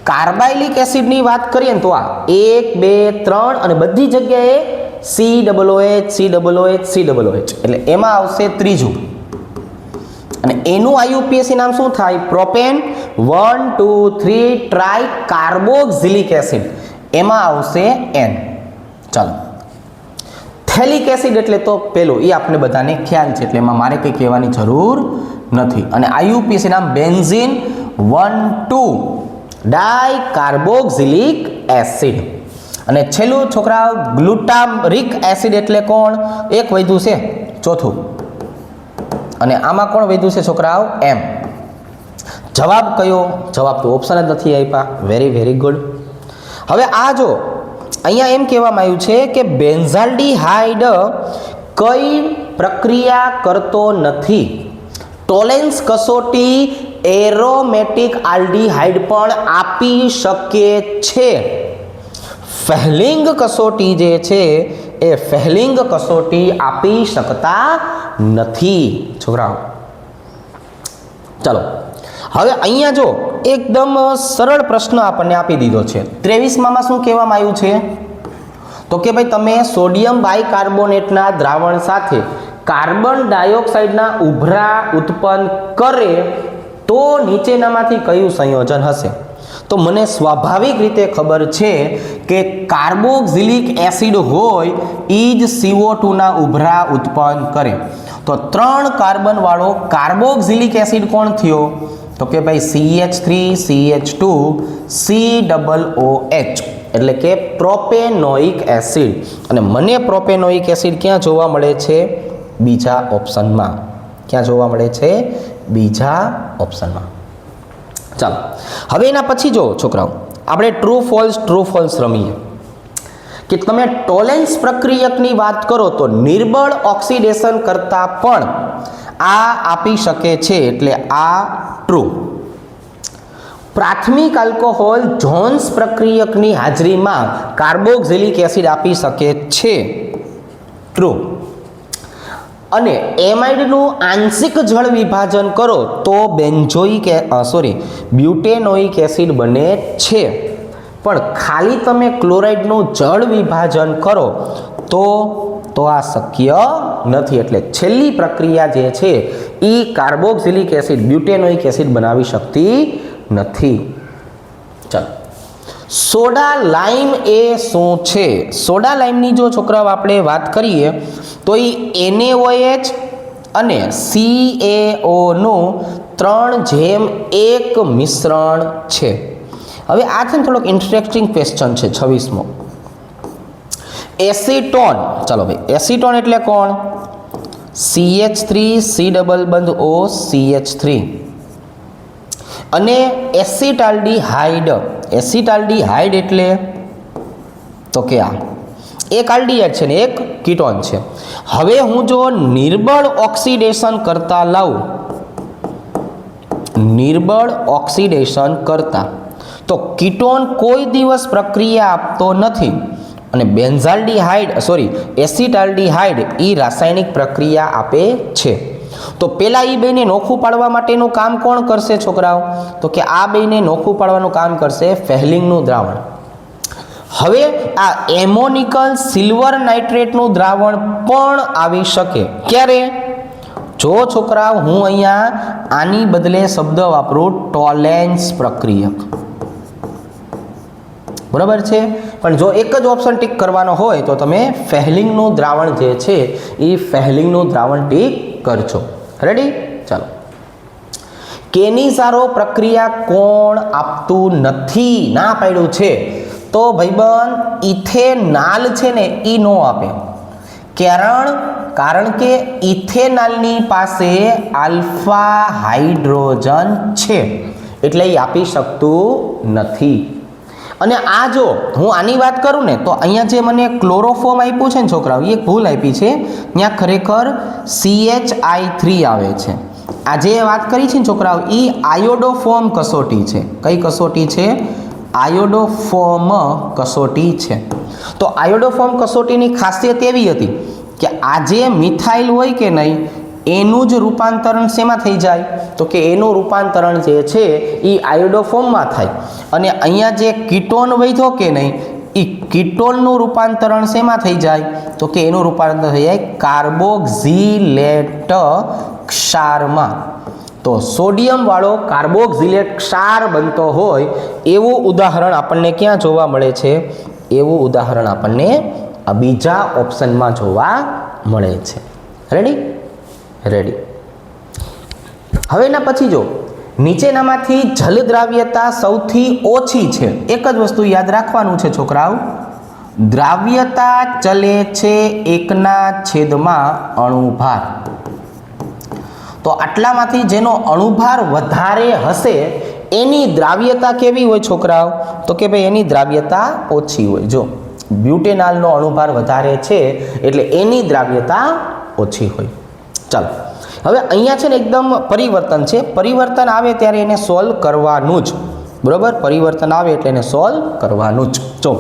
કાર્બાઇલિક એસિડની વાત કરીએ ને તો આ 1 2 3 અને બધી જગ્યાએ COOH એટલે એમાં આવશે ત્રીજું અને એનું IUPAC નામ શું થાય? પ્રોપેન 1 2 3 ટ્રાય કાર્બોક્સિલિક એસિડ, એમાં આવશે N. ચાલો, થેલિક એસિડ એટલે તો પેલું એ આપણે બધાને ખ્યાલ છે એટલે એમાં મારે કંઈ કહેવાની જરૂર નથી. અને IUPAC નામ બેન્ઝીન 1 2 ડાય કાર્બોક્સિલિક એસિડ. અને છેલ્લું છોકરાઓ ગ્લુટામિક એસિડ એટલે કોણ? એક વધ્યું છે ચોથું, અને આમાં કોણ વધ્યું છે છોકરાઓ? M. જવાબ કયો? જવાબ તો ઓપ્શન જ નથી આપ્યા. Very good. હવે આ જો અહીંયા એમ કહેવામાં આવ્યું છે કે બેન્ઝાલ્ડીહાઇડ કઈ પ્રક્રિયા કરતો નથી? ટોલેન્સ કસોટી એરોમેટિક આલ્ડીહાઇડ પણ આપી શકે છે. ફેહલિંગ કસોટી જે છે એ ફેહલિંગ કસોટી આપી શકતા નથી છોકરાઓ. ચાલો, હવે અહીંયા જો એકદમ સરળ પ્રશ્ન આપણને આપી દીધો છે. 23માં શું કહેવામાં આવ્યું છે? તો કે ભાઈ તમે સોડિયમ બાયકાર્બોનેટના દ્રાવણ સાથે કાર્બન ડાયોક્સાઇડના ઉભરા ઉત્પન્ન કરે તો નીચેનામાંથી કયું સંયોજન હશે? તો મને સ્વાભાવિક રીતે ખબર છે કે કાર્બોક્સિલિક એસિડ હોય એ જ CO2 ના ઉભરા ઉત્પન્ન કરે. તો 3 કાર્બન વાળો કાર્બોક્સિલિક એસિડ કોણ થયો? તો કે ભાઈ CH3 CH2 COOH એટલે કે પ્રોપેનોઇક એસિડ. અને મને પ્રોપેનોઇક એસિડ ક્યાં જોવા મળે છે? બીજા ઓપ્શનમાં. ક્યાં જોવા મળે છે? બીજા ઓપ્શનમાં. ચાલો, હવે એના પછી જો છોકરાઓ આપણે ટ્રુ ફોલ્સ રમીએ કે તમે ટોલેન્સ પ્રક્રિયકની વાત કરો તો નિર્બળ ઓક્સિડેશન કરતા પણ આ આપી શકે છે એટલે આ ટ્રુ. પ્રાથમિક આલ્કોહોલ જોન્સ પ્રક્રિયકની હાજરીમાં કાર્બોક્સિલિક એસિડ આપી શકે છે, ટ્રુ. અને એમાઇડનું આંશિક જળ વિભાજન કરો તો બ્યુટેનોઇક એસિડ બને છે. પણ ખાલી તમે ક્લોરાઇડનું જળ વિભાજન કરો તો આ શક્ય નથી. એટલે છેલ્લી પ્રક્રિયા જે છે એ કાર્બોક્સિલિક એસિડ બ્યુટેનોઇક એસિડ બનાવી શકતી નથી. ચાલો, સોડા લાઇમ એ શું છે? સોડા લાઇમની જો છોકરાઓ આપણે વાત કરીએ તો એ NaOH અને CaO નું 3:1 મિશ્રણ છે. હવે આ છે ને થોડોક ઇન્ટરેસ્ટિંગ ક્વેશ્ચન છે 26મો. એસિટોન. ચાલો ભાઈ, એસિટોન એટલે કોણ? CH3 COOH અને એસિટાલ્ડીહાઇડ એટલે તો કે આ એક આલ્ડીહાઇડ છે ને એક કીટોન છે. હવે હું જો નિર્બળ ઓક્સિડેશન કરતા તો કીટોન કોઈ દિવસ પ્રક્રિયા આપતો નથી અને એસિટાલ્ડીહાઇડ એ રાસાયણિક પ્રક્રિયા આપે છે. તો પેલા એ બેને નોખું પાડવા માટેનું કામ કોણ કરશે છોકરાઓ? તો કે આ બેને નોખું પાડવાનું કામ કરશે ફેહલિંગનું દ્રાવણ. હવે આ એમોનિકલ સિલ્વર નાઇટ્રેટનું દ્રાવણ પણ આવી શકે. ક્યારે? જો છોકરાઓ હું અહીંયા આની બદલે શબ્દ વાપરું ટોલેન્સ પ્રક્રિયક, બરાબર છે. પણ જો એક જ ઓપ્શન ટીક કરવાનો હોય તો તમે ફેહલિંગનું દ્રાવણ જે છે એ ફેહલિંગનું દ્રાવણ ટીક કરજો. રેડી? ચાલો, કેનિસારો પ્રક્રિયા કોણ આપતું નથી? ના પાડ્યું છે તો ભાઈબંધ ઇથેનાલ છે ને એ નો આપે. કારણ કે ઇથેનાલની પાસે આલ્ફા હાઇડ્રોજન છે એટલે એ આપી શકતું નથી. અને આ જો હું આની વાત કરું ને તો અહીંયા જે મને ક્લોરોફોર્મ આપ્યું છે ને છોકરાઓ, એ ભૂલ આપી છે. ત્યાં ખરેખર CHI3 આવે છે. આ જે વાત કરી છે ને છોકરાઓ એ આયોડોફોર્મ કસોટી છે. કઈ કસોટી છે? આયોડોફોર્મ કસોટી છે. તો આયોડોફોર્મ કસોટીની ખાસિયત એવી હતી કે આ જે મિથાઇલ હોય કે નહીં એનું જ રૂપાંતરણ શેમાં થઈ જાય? તો કે એનું રૂપાંતરણ જે છે એ આયોડોફોર્મમાં થાય. અને અહીંયા જે કીટોન વધ્યો કે નહીં એ કીટોનનું રૂપાંતરણ શેમાં થઈ જાય? તો કે એનું રૂપાંતર થઈ જાય કાર્બોક્સિલેટ ક્ષારમાં. તો સોડિયમ વાળો કાર્બોક્સિલેટ ક્ષાર બનતો હોય એવું ઉદાહરણ આપણને ક્યાં જોવા મળે છે? એવું ઉદાહરણ આપણને આ બીજા ઓપ્શનમાં જોવા મળે છે. રેડી. હવે એના પછી જો નીચેનામાંથી જલદ્રાવ્યતા સૌથી ઓછી છે. એક જ વસ્તુ યાદ રાખવાનું છે છોકરાઓ, દ્રાવ્યતા ચલે છે 1/છેદમાં અણુભાર. તો આટલામાંથી જેનો અણુભાર વધારે હશે એની દ્રાવ્યતા કેવી હોય છોકરાઓ? તો કે ભાઈ એની દ્રાવ્યતા ઓછી હોય. જો બ્યુટેનાલનો અણુભાર વધારે છે એટલે એની દ્રાવ્યતા ઓછી હોય. ચાલો હવે અહીંયા છે ને એકદમ પરિવર્તન છે. પરિવર્તન આવે ત્યારે એને સોલ્વ કરવાનું જ, બરાબર? પરિવર્તન આવે એટલે એને સોલ્વ કરવાનું જ. જો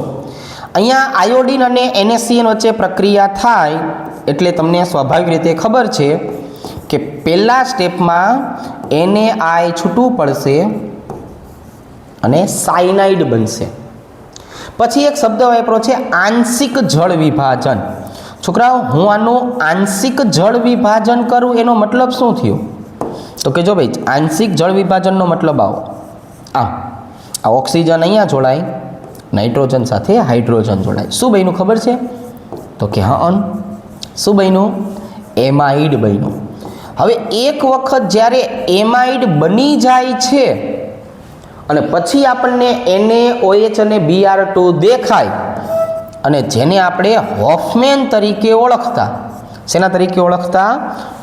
અહીંયા આયોડિન અને NaCN વચ્ચે પ્રક્રિયા થાય એટલે તમને સ્વાભાવિક રીતે ખબર છે કે પહેલા સ્ટેપમાં NaI છૂટું પડશે અને સાયનાઇડ બનશે. પછી એક શબ્દ વાપરો છે આંશિક જળ વિભાજન. છોકરાઓ હું આનું આંશિક જળ વિભાજન કરું એનો મતલબ શું થયો? તો કે જો ભાઈ આંશિક જળ વિભાજનનો મતલબ આવો, આ ઓક્સિજન અહીંયા જોડાય, નાઇટ્રોજન સાથે હાઇડ્રોજન જોડાય. શું બન્યું ખબર છે? તો કે હા, શું બન્યું? એમાઇડ બન્યું. હવે એક વખત જ્યારે એમાઇડ બની જાય છે અને પછી આપણને NaOH અને Br2 દેખાય અને જેને આપણે હોફમેન તરીકે ઓળખતા, શેના તરીકે ઓળખતા?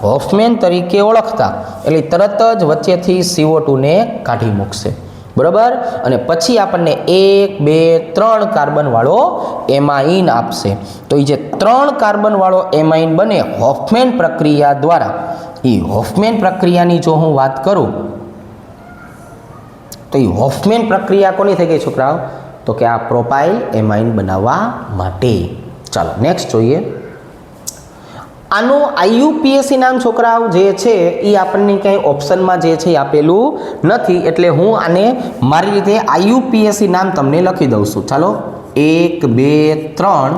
હોફમેન તરીકે ઓળખતા, એટલે તરત જ વચ્ચેથી CO2 ને કાઢી મૂકશે, બરાબર? અને પછી આપણને 1 2 3 કાર્બન વાળો એમાઇન આપશે. તો એ જે 3 કાર્બન વાળો એમાઇન બને હોફમેન પ્રક્રિયા દ્વારા, એ હોફમેન પ્રક્રિયાની જો હું વાત કરું તો એ હોફમેન પ્રક્રિયા કોની થઈ ગઈ છોકરાઓ? તો કે આ પ્રોપાઇલ એમાઇન બનાવવા માટે. ચાલો નેક્સ્ટ જોઈએ. આનું IUPAC નામ છોકરાઓ જે છે એ આપણને ક્યાંય ઓપ્શનમાં જે છે એ આપેલું નથી, એટલે હું આને મારી રીતે IUPAC નામ તમને લખી દઉં છું. ચાલો 1 2 3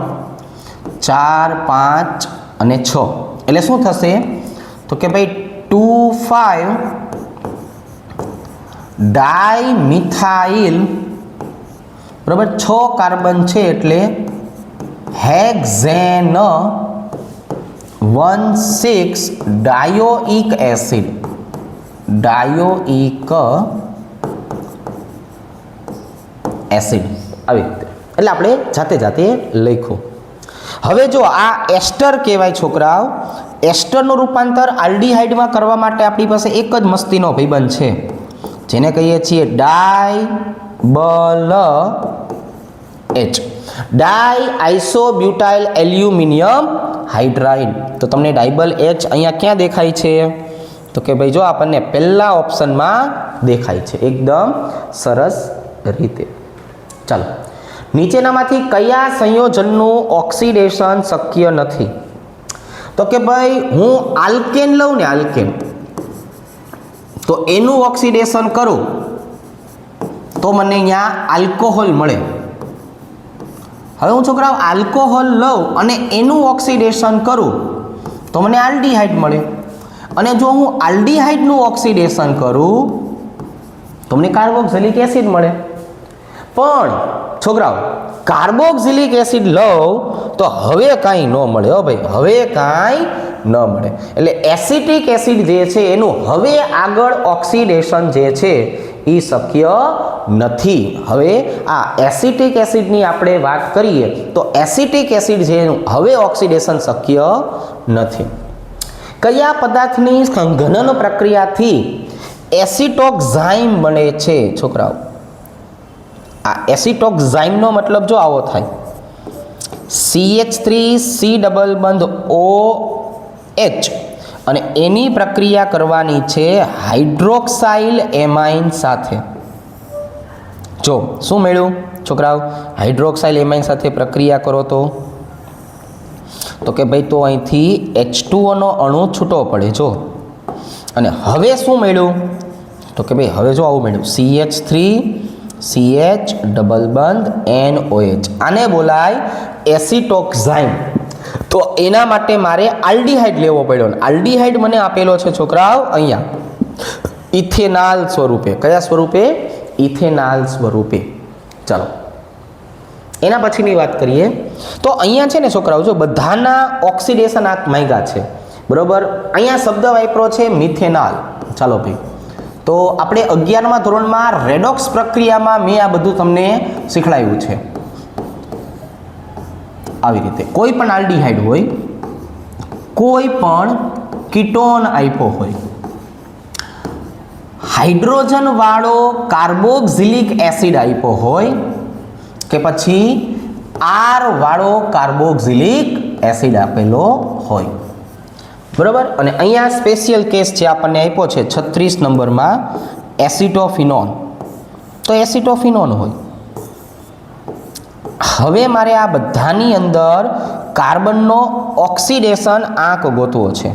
4 5 અને 6 એટલે શું થશે? તો કે ભાઈ 2,5 ડાયમિથાઇલ, બરાબર? 6 કાર્બન છે એટલે હેક્ઝેન 1,6 ડાયોઇક એસિડ. ડાયોઇક એસિડ આવી રીતે, એટલે આપણે જાતે લખ્યું. હવે જો આ એસ્ટર કહેવાય છોકરાઓ. એસ્ટરનું રૂપાંતર આલ્ડીહાઇડમાં કરવા માટે આપણી પાસે એક જ મસ્તીનો ભાઈબંધ છે જેને કહીએ છીએ ડાયબલ H, ડાયઆઇસોબ્યુટાઇલ એલ્યુમિનિયમ હાઇડ્રાઇડ. તો તમને ડાયબલ H અહીંયા ક્યાં દેખાય છે? તો કે ભાઈ જો આપણને પહેલા ઓપ્શનમાં દેખાય છે એકદમ સરસ રીતે. ચાલો નીચેનામાંથી કયા સંયોજનનું ઓક્સિડેશન શક્ય નથી? તો કે ભાઈ હું આલ્કેન લઉં ને, આલ્કેન, તો એનું ઓક્સિડેશન કરું તો મને અહીંયા આલ્કોહોલ મળે. હવે હું છોકરાઓ આલ્કોહોલ લઉં અને એનું ઓક્સિડેશન કરું તો મને આલ્ડીહાઇડ મળે. અને જો હું આલ્ડીહાઇડનું ઓક્સિડેશન કરું તો મને કાર્બોક્સિલિક એસિડ મળે. પણ છોકરાઓ કાર્બોક્સિલિક એસિડ લઉં તો હવે કાંઈ ન મળે. હો ભાઈ, હવે કાંઈ ન મળે. એટલે એસિટિક એસિડ જે છે એનું હવે આગળ ઓક્સિડેશન જે છે એ શક્ય નથી. હવે આ એસિટિક એસિડની આપણે વાત કરીએ તો એસિટિક એસિડ છે એનું હવે ઓક્સિડેશન શક્ય નથી. કયા પદાર્થની સંઘનન પ્રક્રિયાથી એસિટોક્સાઇમ બને છે છોકરાઓ? આ એસિટોક્સાઇમનો મતલબ જો આવો થાય, CH3C ડબલ બંધ OH અને એની પ્રક્રિયા કરવાની છે હાઇડ્રોક્સાઇલ એમાઇન સાથે. જો શું મળ્યું છોકરાઓ? હાઇડ્રોક્સાઇલ એમાઇન સાથે પ્રક્રિયા કરો તો કે ભાઈ તો અહીંથી H2O નો અણુ છૂટો પડે. જો અને હવે શું મળ્યું? તો કે ભાઈ હવે જો આવું મળ્યું CH3 CH ડબલ બંધ NOH, આને બોલાય એસિટોક્સાઇન. તો એના માટે મારે આલ્ડીહાઇડ લેવો પડ્યો. આલ્ડીહાઇડ મને આપેલો છે છોકરાઓ અહીંયા ઇથેનાલ સ્વરૂપે. કયા સ્વરૂપે? ઇથેનાલ સ્વરૂપે. ચાલો એના પછીની વાત કરીએ તો અહીંયા છે ને છોકરાઓ, જો બધાના ઓક્સિડેશન આંક માંગ્યા છે, બરોબર. અહીંયા શબ્દ વાપરો છે મિથેનાલ. ચાલો ભાઈ, તો આપણે 11મા ધોરણમાં રેડોક્સ પ્રક્રિયામાં મેં આ બધું તમને શીખવાડ્યું છે. આવી રીતે કોઈ પણ આલ્ડીહાઇડ હોય, કોઈ પણ કીટોન આપ્યો હોય, હાઇડ્રોજન વાળો કાર્બોક્સિલિક એસિડ આપ્યો હોય કે પછી R વાળો કાર્બોક્સિલિક એસિડ આપેલો હોય, બરાબર. અને અહીંયા સ્પેશિયલ કેસ જે આપણને આપ્યો છે 36 નંબરમાં એસિટોફિનોન. તો એસિટોફિનોન હોય. હવે મારે આ બધાની અંદર કાર્બનનો ઓક્સિડેશન આંક ગોતવો છે.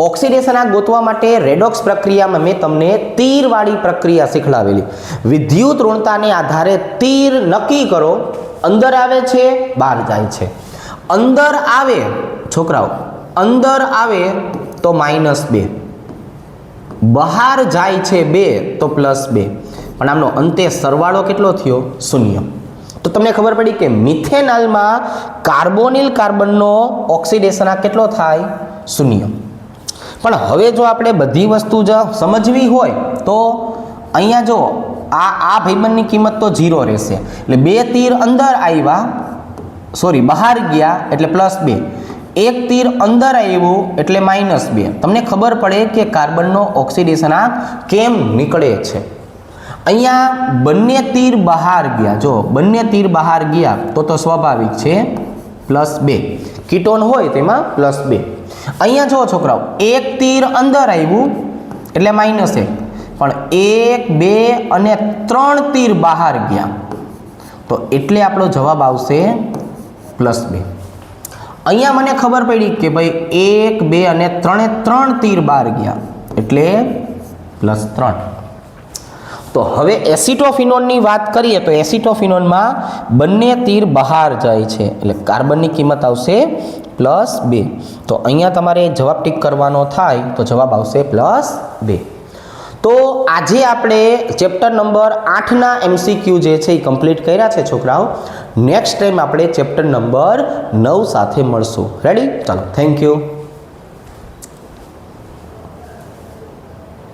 ઓક્સિડેશન આંક ગોતવા માટે રેડોક્સ પ્રક્રિયામાં મેં તમને તીરવાળી પ્રક્રિયા શીખવાડેલી. વિદ્યુત ઋણતાને આધારે તીર નક્કી કરો, અંદર આવે છે, બહાર જાય છે. અંદર આવે છોકરાઓ, અંદર આવે તો -2, બહાર જાય છે 2 તો +2, પણ આમનો અંતે સરવાળો કેટલો થયો? 0. તો તમને ખબર પડી કે મિથેનોલમાં કાર્બોનિલ કાર્બનનો ઓક્સિડેશન આંક કેટલો થાય? 0. પણ હવે જો આપણે બધી વસ્તુ જ સમજવી હોય તો અહીંયા જો આ ભાઈબંધની કિંમત તો 0 રહેશે. એટલે 2 તીર અંદર આવ્યા, સોરી બહાર ગયા એટલે +2, એક તીર અંદર આવ્યું એટલે -2. તમને ખબર પડે કે કાર્બનનો ઓક્સિડેશન આંક કેમ નીકળે છે. અહીંયા બંને તીર બહાર ગયા, જો બંને તીર બહાર ગયા તો સ્વાભાવિક છે +2. કીટોન હોય તેમાં +2. અહીંયા જો છોકરાઓ એક તીર અંદર આવ્યું એટલે -1, પણ 1, 2 અને 3 તીર બહાર ગયા તો એટલે આપણો જવાબ આવશે +2. અહીંયા મને ખબર પડી કે ભાઈ 1, 2 અને 3 તીર બહાર ગયા એટલે +3. તો હવે એસિટોફિનોનની વાત કરીએ તો એસિટોફિનોનમાં બંને તીર બહાર જાય છે એટલે કાર્બનની કિંમત આવશે +2. તો અહીંયા તમારે જવાબ ટીક કરવાનો થાય તો જવાબ આવશે +2. તો આજે આપણે ચેપ્ટર નંબર 8ના MCQ જે છે એ કમ્પ્લીટ કર્યા છે છોકરાઓ. નેક્સ્ટ ટાઈમ આપણે ચેપ્ટર નંબર 9 સાથે મળશું. રેડી? ચાલો, થેન્ક યુ.